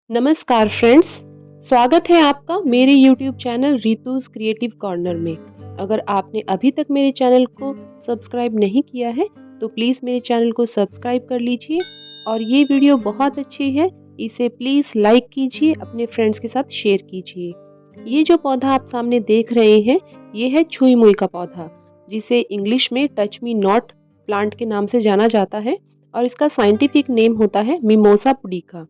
नमस्कार फ्रेंड्स, स्वागत है आपका मेरे YouTube channel Ritu's creative corner में। अगर आपने अभी तक मेरे चैनल को सब्सक्राइब नहीं किया है तो प्लीज़ मेरे चैनल को सब्सक्राइब कर लीजिए और ये वीडियो बहुत अच्छी है, इसे प्लीज़ लाइक कीजिए, अपने फ्रेंड्स के साथ शेयर कीजिए। ये जो पौधा आप सामने देख रहे हैं, ये है छुई मुई का पौधा, जिसे इंग्लिश में टच मी नॉट प्लांट के नाम से जाना जाता है और इसका साइंटिफिक नेम होता है मिमोसा पुडिका।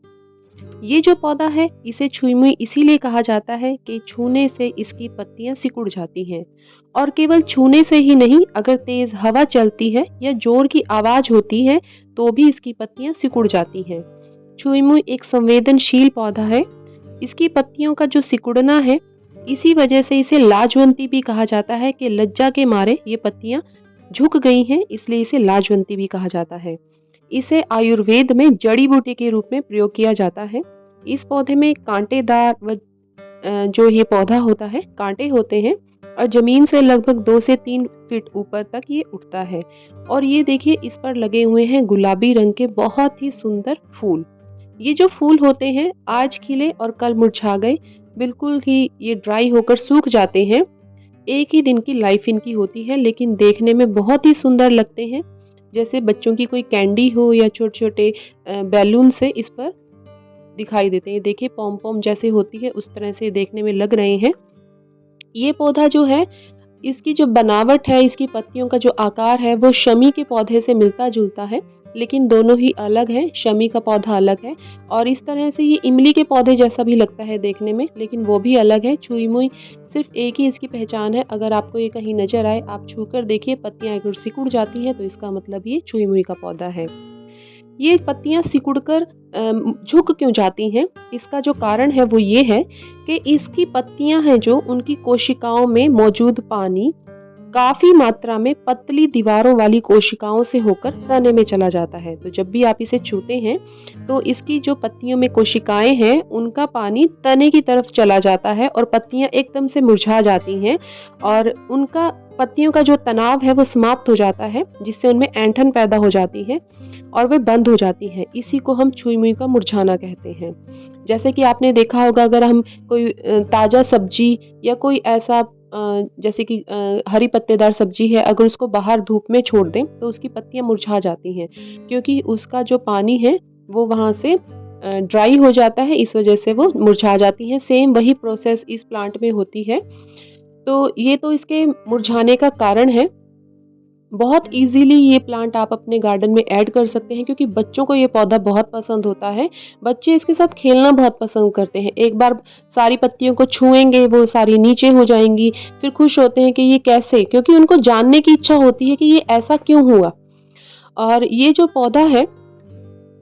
ये जो पौधा है इसे छुई मुई इसीलिए कहा जाता है कि छूने से इसकी पत्तियां सिकुड़ जाती हैं और केवल छूने से ही नहीं, अगर तेज हवा चलती है या जोर की आवाज होती है तो भी इसकी पत्तियां सिकुड़ जाती हैं। छुई मुई एक संवेदनशील पौधा है। इसकी पत्तियों का जो सिकुड़ना है, इसी वजह से इसे लाजवंती भी कहा जाता है कि लज्जा के मारे ये पत्तियां झुक गई हैं, इसलिए इसे लाजवंती भी कहा जाता है। इसे आयुर्वेद में जड़ी बूटी के रूप में प्रयोग किया जाता है। इस पौधे में कांटेदार जो ये पौधा होता है, कांटे होते हैं और जमीन से लगभग 2 से 3 फीट ऊपर तक ये उठता है। और ये देखिए, इस पर लगे हुए हैं गुलाबी रंग के बहुत ही सुंदर फूल। ये जो फूल होते हैं आज खिले और कल मुरझा गए, बिल्कुल ही ये ड्राई होकर सूख जाते हैं। एक ही दिन की लाइफ इनकी होती है, लेकिन देखने में बहुत ही सुंदर लगते हैं, जैसे बच्चों की कोई कैंडी हो या छोटे छोटे बैलून से इस पर दिखाई देते हैं। देखिए, पॉम पॉम जैसे होती है उस तरह से देखने में लग रहे हैं। ये पौधा जो है, इसकी जो बनावट है, इसकी पत्तियों का जो आकार है वो शमी के पौधे से मिलता जुलता है, लेकिन दोनों ही अलग है। शमी का पौधा अलग है और इस तरह से ये इमली के पौधे जैसा भी लगता है देखने में, लेकिन वो भी अलग है। छुई मुई सिर्फ एक ही इसकी पहचान है। अगर आपको ये कहीं नजर आए, आप छूकर देखिए, पत्तियां अगर सिकुड़ जाती हैं तो इसका मतलब ये छुई मुई का पौधा है। ये पत्तियां सिकुड़कर झुक क्यों जाती हैं? इसका जो कारण है वो ये है कि इसकी पत्तियां हैं जो, उनकी कोशिकाओं में मौजूद पानी काफी मात्रा में पतली दीवारों वाली कोशिकाओं से होकर तने में चला जाता है। तो जब भी आप इसे छूते हैं तो इसकी जो पत्तियों में कोशिकाएं हैं, उनका पानी तने की तरफ चला जाता है और पत्तियां एकदम से मुरझा जाती हैं और उनका पत्तियों का जो तनाव है वो समाप्त हो जाता है, जिससे उनमें ऐंठन पैदा हो जाती है और वे बंद हो जाती हैं। इसी को हम छुई मुई का मुरझाना कहते हैं। जैसे कि आपने देखा होगा, अगर हम कोई ताज़ा सब्जी या कोई ऐसा जैसे कि हरी पत्तेदार सब्जी है, अगर उसको बाहर धूप में छोड़ दें तो उसकी पत्तियां मुरझा जाती हैं, क्योंकि उसका जो पानी है वो वहाँ से ड्राई हो जाता है, इस वजह से वो मुरझा जाती हैं। सेम वही प्रोसेस इस प्लांट में होती है। तो ये तो इसके मुरझाने का कारण है। बहुत इजीली ये प्लांट आप अपने गार्डन में ऐड कर सकते हैं, क्योंकि बच्चों को ये पौधा बहुत पसंद होता है। बच्चे इसके साथ खेलना बहुत पसंद करते हैं। एक बार सारी पत्तियों को छुएंगे, वो सारी नीचे हो जाएंगी, फिर खुश होते हैं कि ये कैसे, क्योंकि उनको जानने की इच्छा होती है कि ये ऐसा क्यों हुआ। और ये जो पौधा है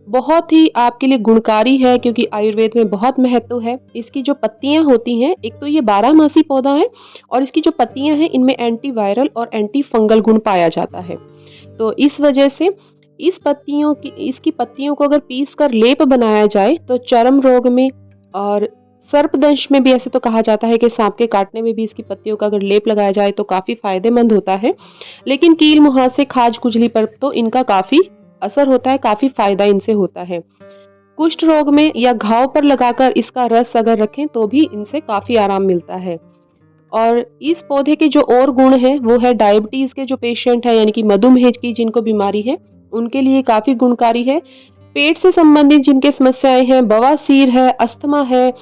बहुत ही आपके लिए गुणकारी है, क्योंकि आयुर्वेद में बहुत महत्व है। इसकी जो पत्तियां होती हैं, एक तो ये 12 मासी पौधा है और इसकी जो पत्तियां हैं इनमें एंटीवायरल और एंटी फंगल गुण पाया जाता है। तो इस वजह से इसकी पत्तियों को अगर पीस कर लेप बनाया जाए तो चर्म रोग में और सर्पदंश में भी, ऐसे तो कहा जाता है कि सांप के काटने में भी इसकी पत्तियों का अगर लेप लगाया जाए तो काफी फायदेमंद होता है। लेकिन कील मुहासे, खाज खुजली पर तो इनका काफी असर होता है, काफी फायदा इनसे होता है। कुष्ठ रोग में या घाव पर लगाकर इसका रस अगर रखें तो भी इनसे काफी आराम मिलता है। और इस पौधे के जो और गुण हैं वो है, डायबिटीज के जो पेशेंट है, यानी कि मधुमेह की जिनको बीमारी है, उनके लिए काफी गुणकारी है। पेट से संबंधित जिनके समस्याएं हैं, बवासीर है, अस्थमा है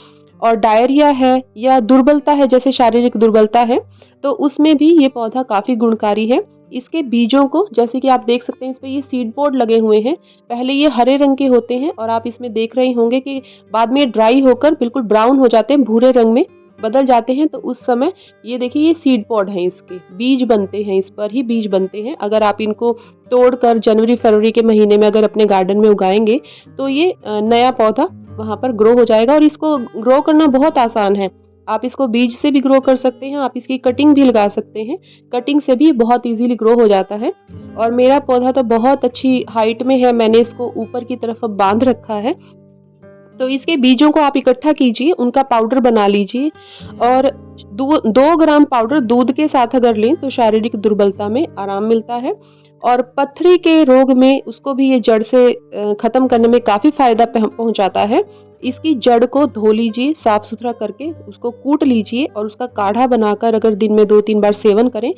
और डायरिया है या दुर्बलता है, जैसे शारीरिक दुर्बलता है, तो उसमें भी ये पौधा काफी गुणकारी है। इसके बीजों को, जैसे कि आप देख सकते हैं, इस पे ये सीड पोड लगे हुए हैं। पहले ये हरे रंग के होते हैं और आप इसमें देख रहे होंगे कि बाद में ड्राई होकर बिल्कुल ब्राउन हो जाते हैं, भूरे रंग में बदल जाते हैं। तो उस समय ये देखिए, ये सीड पॉड हैं, इसके बीज बनते हैं, इस पर ही बीज बनते हैं। अगर आप इनको तोड़कर जनवरी फरवरी के महीने में अगर अपने गार्डन में उगाएंगे तो ये नया पौधा वहां पर ग्रो हो जाएगा। और इसको ग्रो करना बहुत आसान है। आप इसको बीज से भी ग्रो कर सकते हैं, आप इसकी कटिंग भी लगा सकते हैं, कटिंग से भी बहुत इजीली ग्रो हो जाता है। और मेरा पौधा तो बहुत अच्छी हाइट में है, मैंने इसको ऊपर की तरफ अब बांध रखा है। तो इसके बीजों को आप इकट्ठा कीजिए, उनका पाउडर बना लीजिए और 2 ग्राम पाउडर दूध के साथ अगर लें तो शारीरिक दुर्बलता में आराम मिलता है। और पथरी के रोग में उसको भी ये जड़ से खत्म करने में काफी फायदा पहुंचाता है। इसकी जड़ को धो लीजिए, साफ सुथरा करके उसको कूट लीजिए और उसका काढ़ा बनाकर अगर दिन में 2-3 बार सेवन करें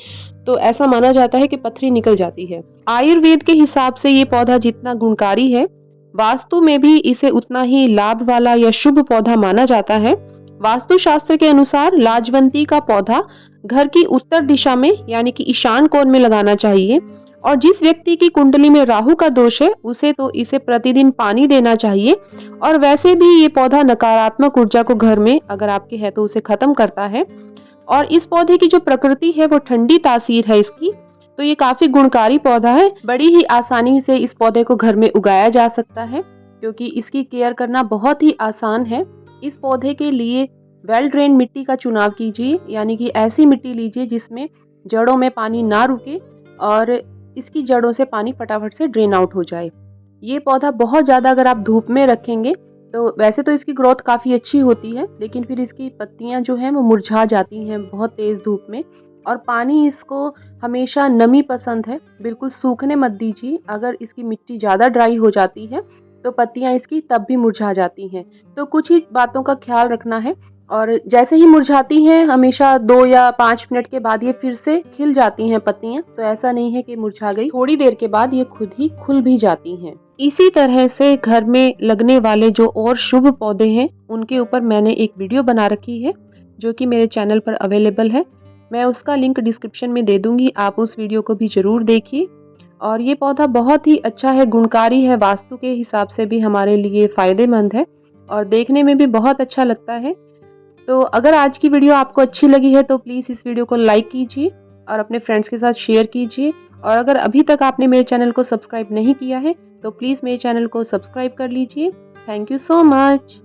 तो ऐसा माना जाता है कि पथरी निकल जाती है। आयुर्वेद के हिसाब से ये पौधा जितना गुणकारी है, वास्तु में भी इसे उतना ही लाभ वाला या शुभ पौधा माना जाता है। वास्तु शास्त्र के अनुसार लाजवंती का पौधा घर की उत्तर दिशा में यानी कि ईशान कोण में लगाना चाहिए और जिस व्यक्ति की कुंडली में राहु का दोष है उसे तो इसे प्रतिदिन पानी देना चाहिए। और वैसे भी ये पौधा नकारात्मक ऊर्जा को घर में अगर आपके है तो उसे खत्म करता है। और इस पौधे की जो प्रकृति है वो ठंडी तासीर है इसकी, तो ये काफी गुणकारी पौधा है। बड़ी ही आसानी से इस पौधे को घर में उगाया जा सकता है क्योंकि इसकी केयर करना बहुत ही आसान है। इस पौधे के लिए वेल ड्रेन मिट्टी का चुनाव कीजिए, यानी कि ऐसी मिट्टी लीजिए जिसमें जड़ों में पानी ना रुके और इसकी जड़ों से पानी फटाफट से ड्रेन आउट हो जाए। ये पौधा बहुत ज़्यादा अगर आप धूप में रखेंगे तो वैसे तो इसकी ग्रोथ काफ़ी अच्छी होती है, लेकिन फिर इसकी पत्तियां जो हैं वो मुरझा जाती हैं बहुत तेज़ धूप में। और पानी इसको हमेशा नमी पसंद है, बिल्कुल सूखने मत दीजिए। अगर इसकी मिट्टी ज़्यादा ड्राई हो जाती है तो पत्तियां इसकी तब भी मुरझा जाती हैं। तो कुछ ही बातों का ख्याल रखना है और जैसे ही मुरझाती हैं हमेशा 2 या 5 मिनट के बाद ये फिर से खिल जाती हैं पत्तियां। तो ऐसा नहीं है कि मुरझा गई, थोड़ी देर के बाद ये खुद ही खुल भी जाती हैं। इसी तरह से घर में लगने वाले जो और शुभ पौधे हैं उनके ऊपर मैंने एक वीडियो बना रखी है जो कि मेरे चैनल पर अवेलेबल है। मैं उसका लिंक डिस्क्रिप्शन में दे दूंगी, आप उस वीडियो को भी जरूर देखिए। और ये पौधा बहुत ही अच्छा है, गुणकारी है, वास्तु के हिसाब से भी हमारे लिए फायदेमंद है और देखने में भी बहुत अच्छा लगता है। तो अगर आज की वीडियो आपको अच्छी लगी है तो प्लीज़ इस वीडियो को लाइक कीजिए और अपने फ्रेंड्स के साथ शेयर कीजिए। और अगर अभी तक आपने मेरे चैनल को सब्सक्राइब नहीं किया है तो प्लीज़ मेरे चैनल को सब्सक्राइब कर लीजिए। Thank you so much.